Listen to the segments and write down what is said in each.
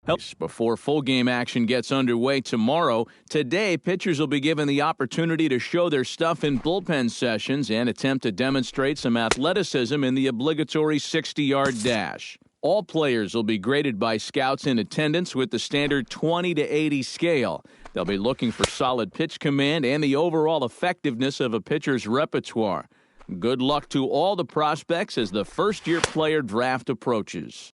Before full game action gets underway tomorrow, today pitchers will be given the opportunity to show their stuff in bullpen sessions and attempt to demonstrate some athleticism in the obligatory 60-yard dash. All players will be graded by scouts in attendance with the standard 20 to 80 scale. They'll be looking for solid pitch command and the overall effectiveness of a pitcher's repertoire. Good luck to all the prospects as the first-year player draft approaches.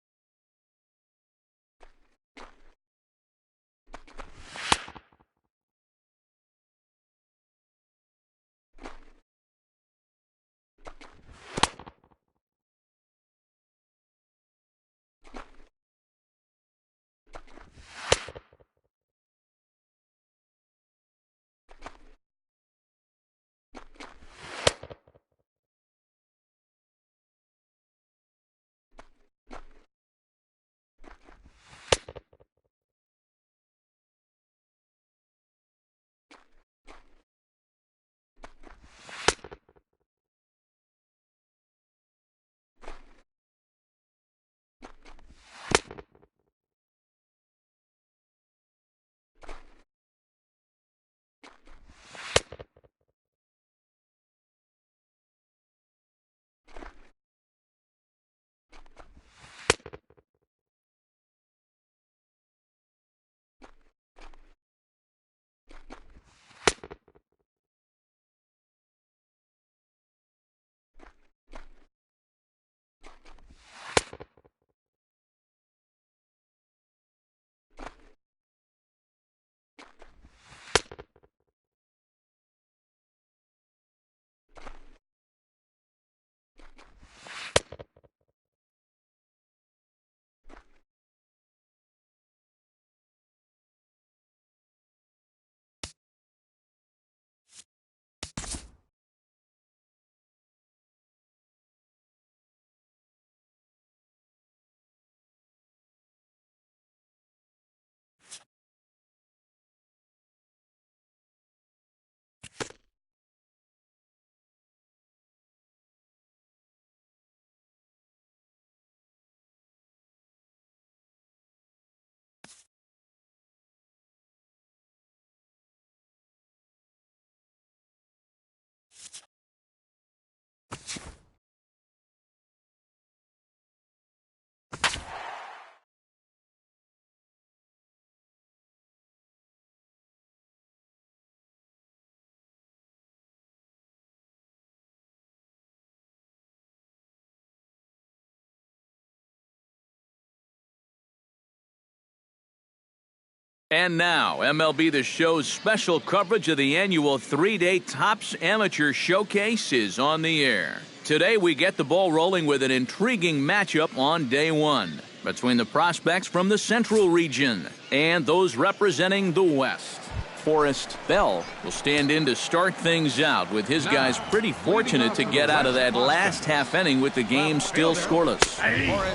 And now, MLB The Show's special coverage of the annual 3-day Topps Amateur Showcase is on the air. Today, we get the ball rolling with an intriguing matchup on day one between the prospects from the Central region and those representing the West. Forrest Bell will stand in to start things out, with his guys pretty fortunate to get out of that last half inning with the game still scoreless.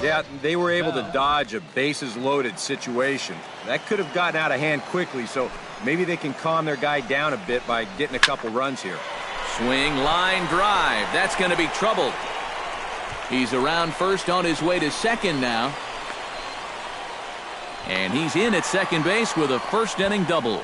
Yeah, they were able to dodge a bases-loaded situation. That could have gotten out of hand quickly, so maybe they can calm their guy down a bit by getting a couple runs here. Swing, line, drive. That's going to be trouble. He's around first on his way to second now. And he's in at second base with a first-inning double.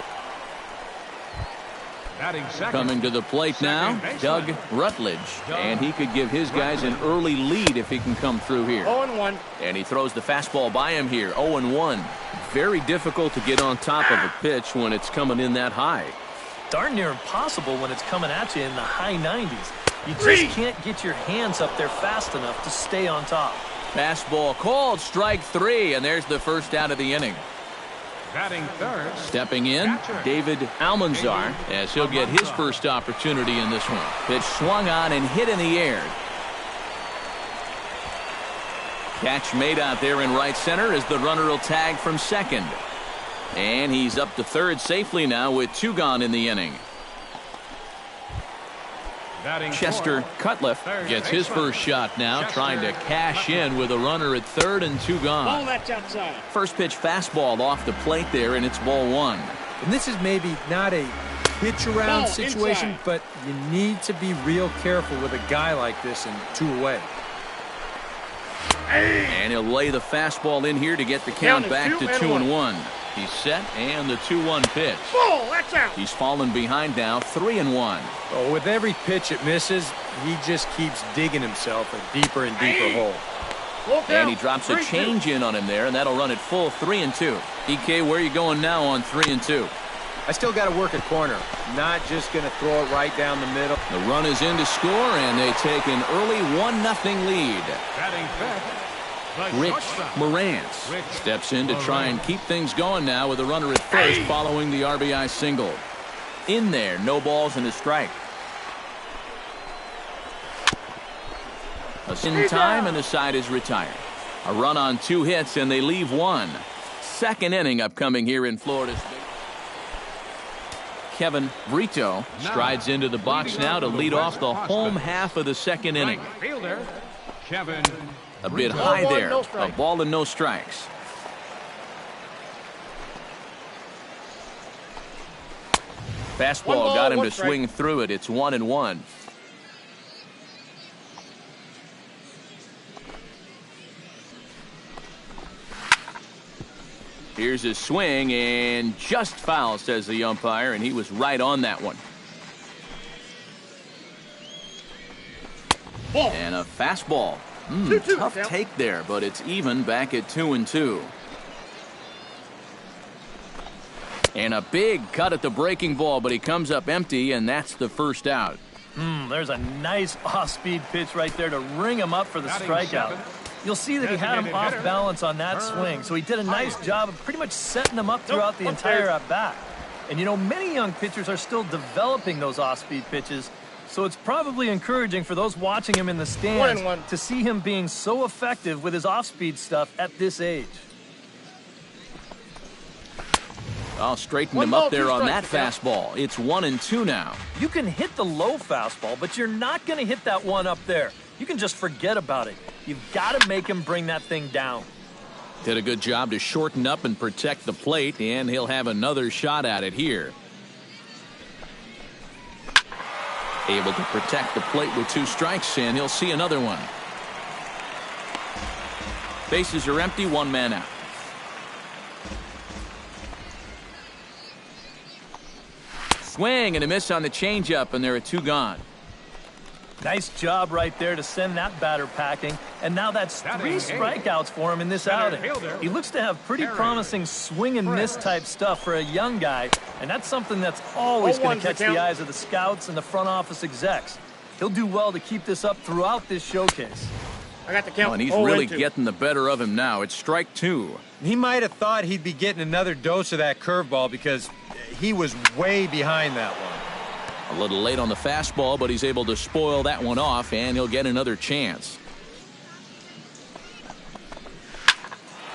Coming to the plate now, Doug Rutledge. And he could give his guys an early lead if he can come through here. 0-1. And he throws the fastball by him here, 0-1. Very difficult to get on top of a pitch when it's coming in that high. Darn near impossible when it's coming at you in the high 90s. You just can't get your hands up there fast enough to stay on top. Fastball called, strike three, and there's the first out of the inning. Batting third. Stepping in, David Almanzar, as he'll get his first opportunity in this one. Pitch swung on and hit in the air. Catch made out there in right center as the runner will tag from second. And he's up to third safely now with two gone in the inning. Chester Cutliff gets his first shot now, trying to cash in with a runner at third and two gone. First pitch fastball off the plate there, and it's ball one. And this is maybe not a pitch around situation, but you need to be real careful with a guy like this and two away. And he'll lay the fastball in here to get the count back to 2-1. He's set, and the 2-1 pitch. Ball, that's out. He's fallen behind now, 3-1. Oh, with every pitch it misses, he just keeps digging himself a deeper and deeper hole. And he drops a change in on him there, and that'll run it full 3-2. EK, where are you going now on 3-2? I still got to work a corner. Not just going to throw it right down the middle. The run is in to score, and they take an early 1-0 lead. Batting fifth, the Rich shortstop. Morantz steps in to try and keep things going now with a runner at first following the RBI single. In there, no balls and a strike. In time, and the side is retired. A run on 2 hits, and they leave 1. Second inning upcoming here in Florida State. Kevin Brito strides into the box now to lead off the home half of the second inning. Right fielder, Kevin. A bit high there. A ball and no strikes. Fastball got him to swing through it. It's 1-1. Here's his swing, and just foul, says the umpire, and he was right on that one. And a fastball. Tough take there, but it's even back at 2-2. And a big cut at the breaking ball, but he comes up empty, and that's the first out. There's a nice off-speed pitch right there to ring him up for the strikeout. You'll see that he had him off balance on that swing, so he did a nice job of pretty much setting him up throughout the entire at-bat. And, you know, many young pitchers are still developing those off-speed pitches, so it's probably encouraging for those watching him in the stands to see him being so effective with his off-speed stuff at this age. I'll straighten him up there on that fastball. It's 1-2 now. You can hit the low fastball, but you're not going to hit that one up there. You can just forget about it. You've got to make him bring that thing down. Did a good job to shorten up and protect the plate, and he'll have another shot at it here. Able to protect the plate with 2 strikes, and he'll see another one. Bases are empty, 1 man out. Swing and a miss on the changeup, and there are 2 gone. Nice job right there to send that batter packing, and now that's 3 strikeouts for him in this outing. He looks to have pretty promising swing and miss type stuff for a young guy, and that's something that's always going to catch the eyes of the scouts and the front office execs. He'll do well to keep this up throughout this showcase. I got the count. And he's really getting the better of him now. It's strike 2. He might have thought he'd be getting another dose of that curveball because he was way behind that one. A little late on the fastball, but he's able to spoil that one off, and he'll get another chance.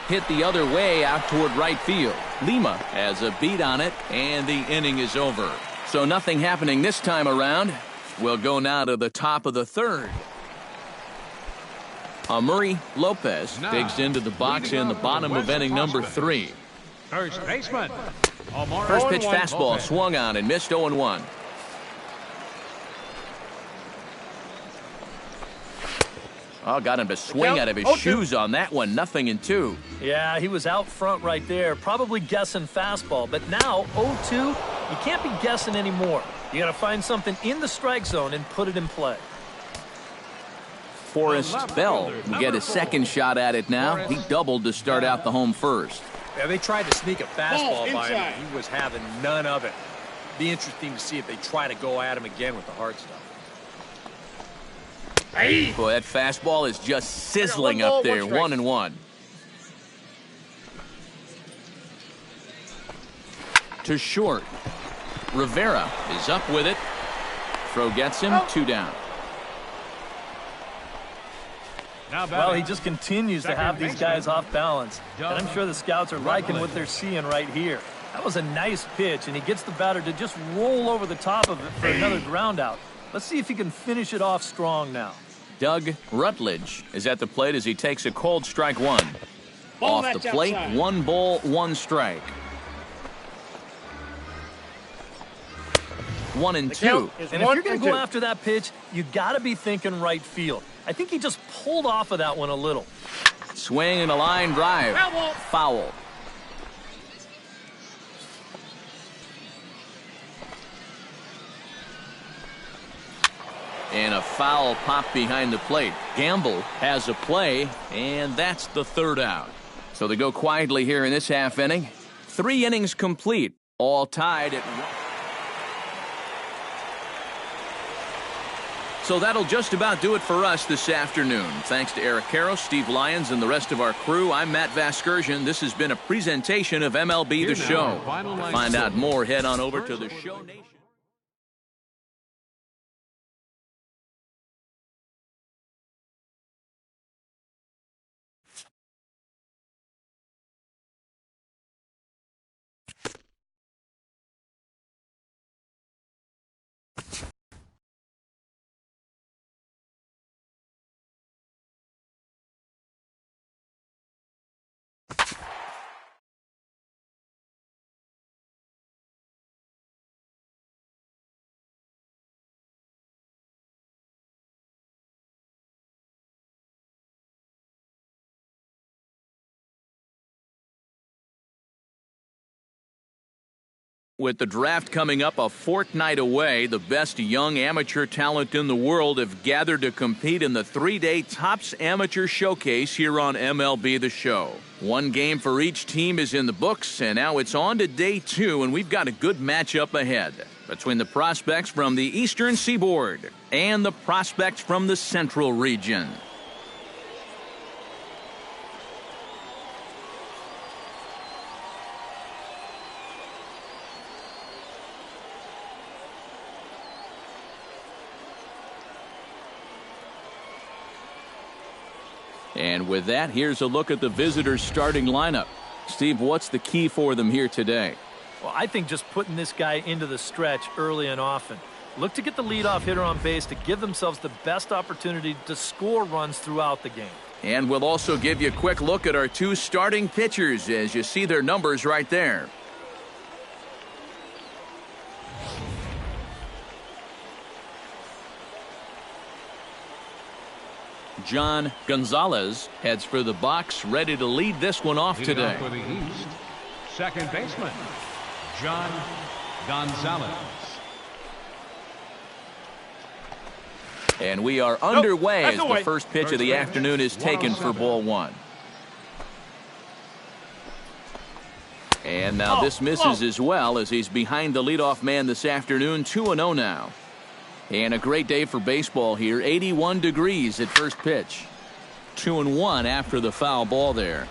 Hit the other way out toward right field. Lima has a beat on it, and the inning is over. So nothing happening this time around. We'll go now to the top of the 3rd. Murray Lopez digs into the box in the bottom of inning number 3. First baseman. First pitch fastball swung on and missed 0-1. Oh, got him to swing out of his shoes on that one. 0-2. Yeah, he was out front right there, probably guessing fastball. But now, 0-2, you can't be guessing anymore. You got to find something in the strike zone and put it in play. Forrest Bell will get a second shot at it now. He doubled to start out the home first. Yeah, they tried to sneak a fastball by him. He was having none of it. Be interesting to see if they try to go at him again with the hard stuff. Boy, that fastball is just sizzling up there. 1-1. To short. Rivera is up with it. Throw gets him. 2 down. Well, he just continues to have these guys off balance. And I'm sure the scouts are liking what they're seeing right here. That was a nice pitch, and he gets the batter to just roll over the top of it for another ground out. Let's see if he can finish it off strong now. Doug Rutledge is at the plate as he takes a cold strike 1. Off the plate, outside. 1 ball, 1 strike. 1-2. And if you're going to go after that pitch, you got to be thinking right field. I think he just pulled off of that one a little. Swing and a line drive. Foul. And a foul pop behind the plate. Gamble has a play, and that's the third out. So they go quietly here in this half inning. 3 innings complete, all tied at 1. So that'll just about do it for us this afternoon. Thanks to Eric Karros, Steve Lyons, and the rest of our crew. I'm Matt Vasgersian. This has been a presentation of MLB The Show. To find out more, head on over to the Show Nation. With the draft coming up a fortnight away, the best young amateur talent in the world have gathered to compete in the 3-day Topps Amateur Showcase here on MLB The Show. 1 game for each team is in the books, and now it's on to day 2, and we've got a good matchup ahead between the prospects from the Eastern Seaboard and the prospects from the Central region. And with that, here's a look at the visitors' starting lineup. Steve, what's the key for them here today? Well, I think just putting this guy into the stretch early and often. Look to get the leadoff hitter on base to give themselves the best opportunity to score runs throughout the game. And we'll also give you a quick look at our 2 starting pitchers as you see their numbers right there. John Gonzalez heads for the box, ready to lead this one off today. For the East, second baseman, John Gonzalez. And we are underway as the first pitch of the afternoon is taken for ball 1. And now this misses as well as he's behind the leadoff man this afternoon, 2-0 now. And a great day for baseball here. 81 degrees at first pitch. 2-1 after the foul ball there.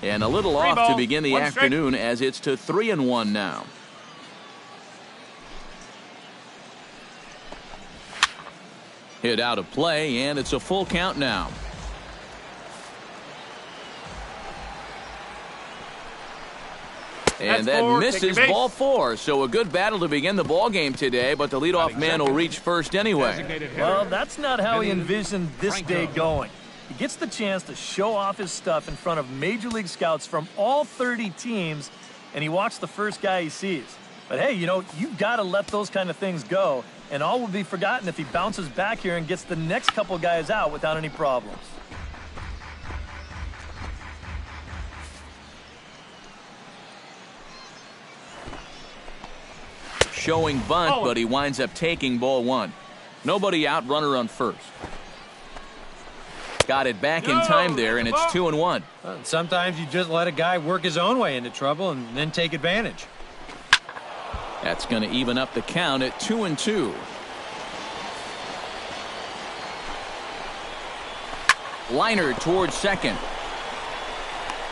And a little off to begin the afternoon as it's to 3-1 now. Hit out of play, and it's a full count now. And that misses ball 4. So a good battle to begin the ball game today, but the leadoff man will reach first anyway. Well, that's not how he envisioned this day going. He gets the chance to show off his stuff in front of Major League scouts from all 30 teams, and he walks the first guy he sees. But hey, you know, you've got to let those kind of things go, and all will be forgotten if he bounces back here and gets the next couple guys out without any problems. Showing bunt, but he winds up taking ball 1. Nobody out, runner on first. Got it back in time there, and it's 2-1. Sometimes you just let a guy work his own way into trouble and then take advantage. That's going to even up the count at 2-2. Liner towards second.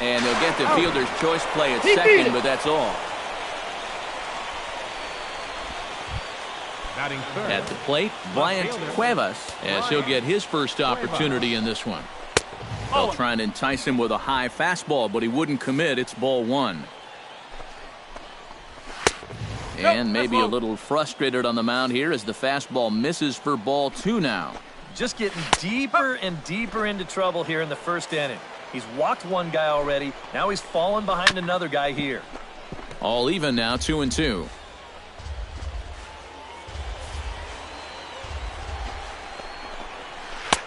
And they'll get the fielder's choice play at second, but that's all. At the plate, Bryant Cuevas, as he'll get his first opportunity in this one. They'll try and entice him with a high fastball, but he wouldn't commit. It's ball 1. And maybe a little frustrated on the mound here as the fastball misses for ball 2 now. Just getting deeper and deeper into trouble here in the first inning. He's walked one guy already. Now he's fallen behind another guy here. All even now, 2-2.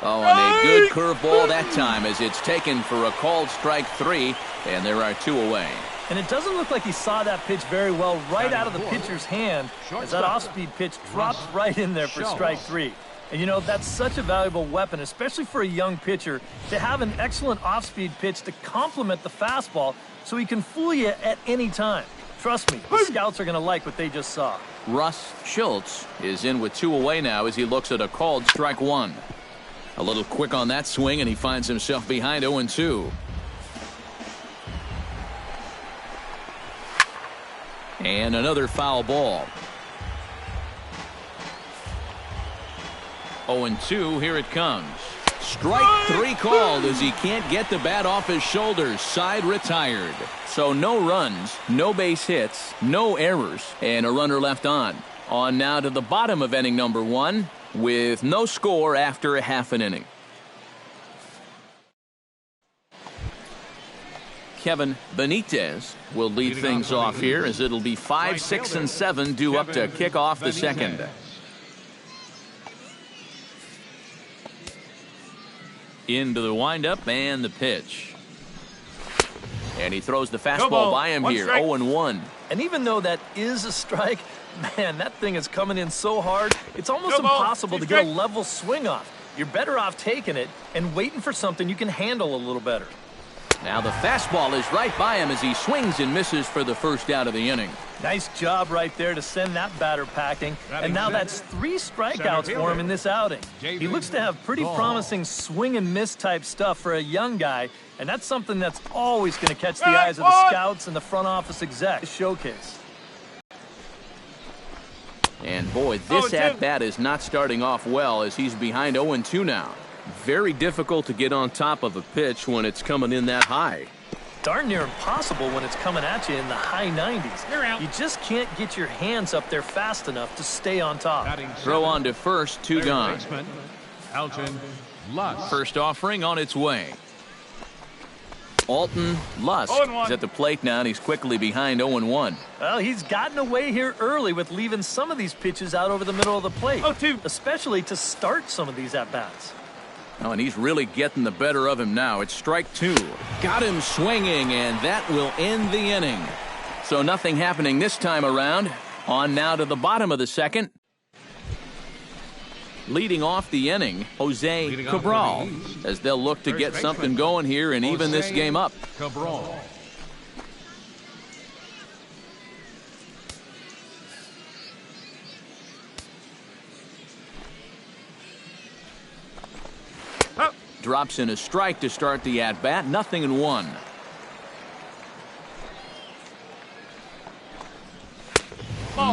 Oh, and a good curveball that time as it's taken for a called strike 3, and there are 2 away. And it doesn't look like he saw that pitch very well right out of the pitcher's hand as that off-speed pitch dropped right in there for strike 3. And, you know, that's such a valuable weapon, especially for a young pitcher, to have an excellent off-speed pitch to complement the fastball so he can fool you at any time. Trust me, the scouts are going to like what they just saw. Russ Schultz is in with 2 away now as he looks at a called strike 1. A little quick on that swing, and he finds himself behind 0-2. And another foul ball. 0-2, here it comes. Strike 3 called as he can't get the bat off his shoulders. Side retired. So no runs, no base hits, no errors, and a runner left on. On now to the bottom of inning number 1 with no score after a half an inning. Kevin Benitez will lead things off here as it'll be 5, 6, and 7 due up to kick off the second. Into the windup and the pitch. And he throws the fastball by him here, 0-1. And even though that is a strike, man, that thing is coming in so hard, it's almost impossible to get a level swing off. You're better off taking it and waiting for something you can handle a little better. Now the fastball is right by him as he swings and misses for the first out of the inning. Nice job right there to send that batter packing. And now that's 3 strikeouts for him in this outing. He looks to have pretty promising swing and miss type stuff for a young guy, and that's something that's always going to catch the eyes of the scouts and the front office exec. Showcase. And boy, this at-bat is not starting off well as he's behind 0-2 now. Very difficult to get on top of a pitch when it's coming in that high. Darn near impossible when it's coming at you in the high 90s. You just can't get your hands up there fast enough to stay on top. Throw on to first, 2 gone. Alton Lutz. First offering on its way. Alton Lutz is at the plate now, and he's quickly behind 0-1. Well, he's gotten away here early with leaving some of these pitches out over the middle of the plate, especially to start some of these at-bats. Oh, and he's really getting the better of him now. It's strike 2. Got him swinging, and that will end the inning. So nothing happening this time around. On now to the bottom of the second. Leading off the inning, Jose Cabral, as they'll look to get something going here and even this game up. Cabral. Drops in a strike to start the at-bat. 0-1.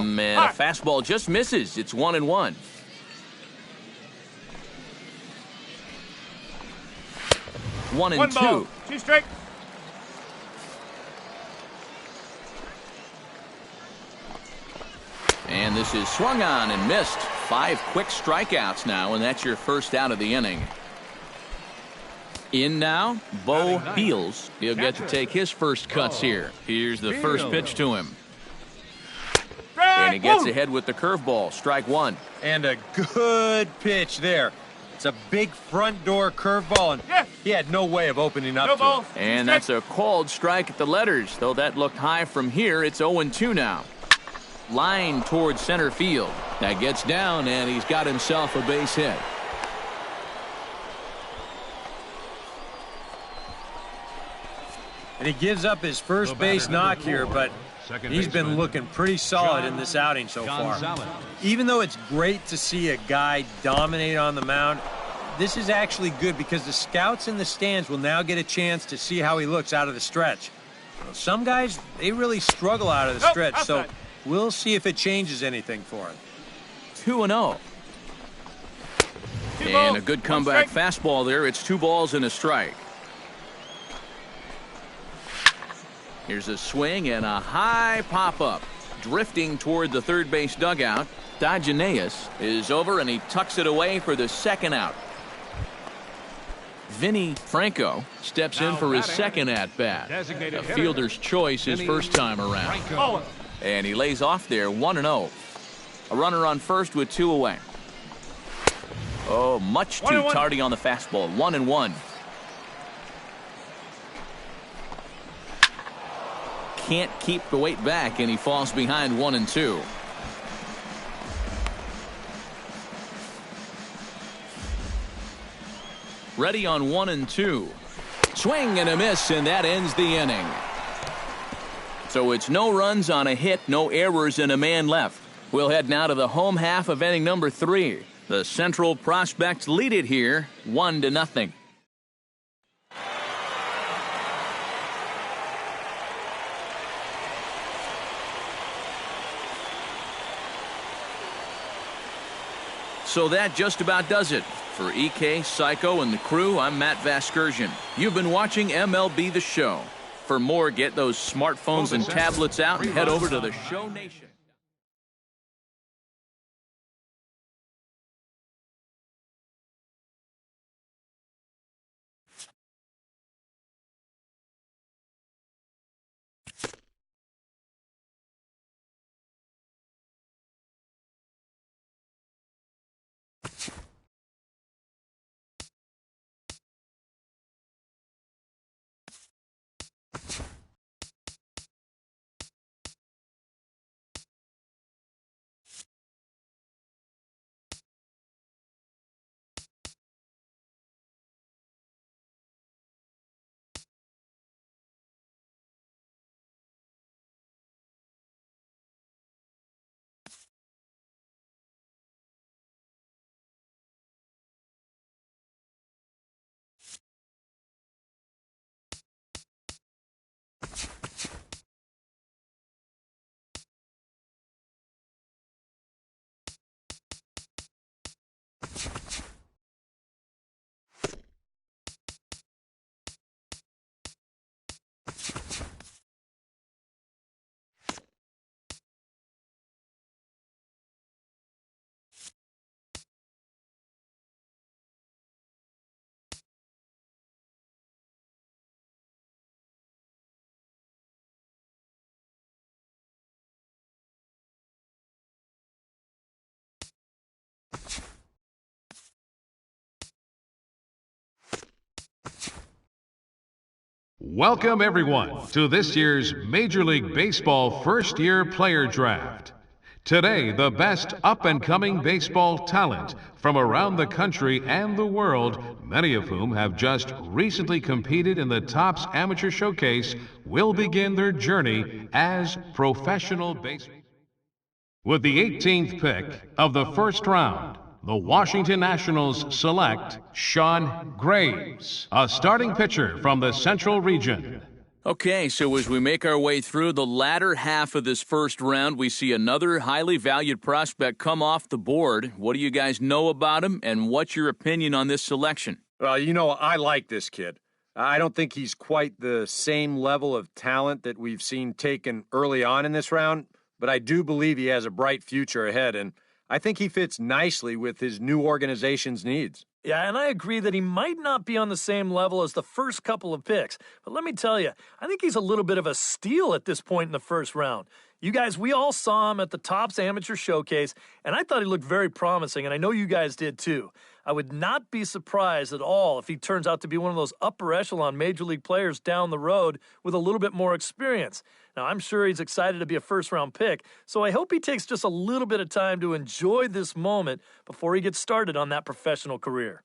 Man, a fastball just misses. It's 1-1. One and two. 2 strike. And this is swung on and missed. 5 quick strikeouts now, and that's your first out of the inning. In now, Bo Beals. He'll get to take his first cuts here. Here's the first pitch to him. And he gets ahead with the curveball. Strike 1. And a good pitch there. It's a big front door curveball, and he had no way of opening up to it. And that's a called strike at the letters. Though that looked high from here, it's 0-2 now. Line towards center field. That gets down, and he's got himself a base hit. And he gives up his first base knock here, but he's been looking pretty solid in this outing so far. Even though it's great to see a guy dominate on the mound, this is actually good because the scouts in the stands will now get a chance to see how he looks out of the stretch. Some guys, they really struggle out of the stretch, so we'll see if it changes anything for him. 2-0. And a good comeback fastball there. It's 2 balls and a strike. Here's a swing and a high pop-up. drifting toward the third base dugout. Diogenes is over, and he tucks it away for the second out. Vinny Franco steps in for his second at-bat. A fielder's choice his first time around. And he lays off there 1-0. A runner on first with 2 away. Oh, much too tardy on the fastball. 1-1. Can't keep the weight back, and he falls behind 1-2. Ready on 1-2. Swing and a miss, and that ends the inning. So it's no runs on a hit, no errors, and a man left. We'll head now to the home half of inning number 3. The Central Prospects lead it here 1-0. So that just about does it. For EK, Psycho, and the crew, I'm Matt Vasgersian. You've been watching MLB The Show. For more, get those smartphones and tablets out and head over to the Show Nation. Welcome, everyone, to this year's Major League Baseball first-year player draft. Today, the best up-and-coming baseball talent from around the country and the world, many of whom have just recently competed in the Topps Amateur Showcase, will begin their journey as professional baseball. With the 18th pick of the first round, the Washington Nationals select Sean Graves, a starting pitcher from the Central Region. Okay, so as we make our way through the latter half of this first round, we see another highly valued prospect come off the board. What do you guys know about him, and what's your opinion on this selection? Well, you know, I like this kid. I don't think he's quite the same level of talent that we've seen taken early on in this round, but I do believe he has a bright future ahead, and I think he fits nicely with his new organization's needs. Yeah, and I agree that he might not be on the same level as the first couple of picks. But let me tell you, I think he's a little bit of a steal at this point in the first round. You guys, we all saw him at the Topps Amateur Showcase, and I thought he looked very promising, and I know you guys did too. I would not be surprised at all if he turns out to be one of those upper echelon major league players down the road with a little bit more experience. Now, I'm sure he's excited to be a first-round pick, so I hope he takes just a little bit of time to enjoy this moment before he gets started on that professional career.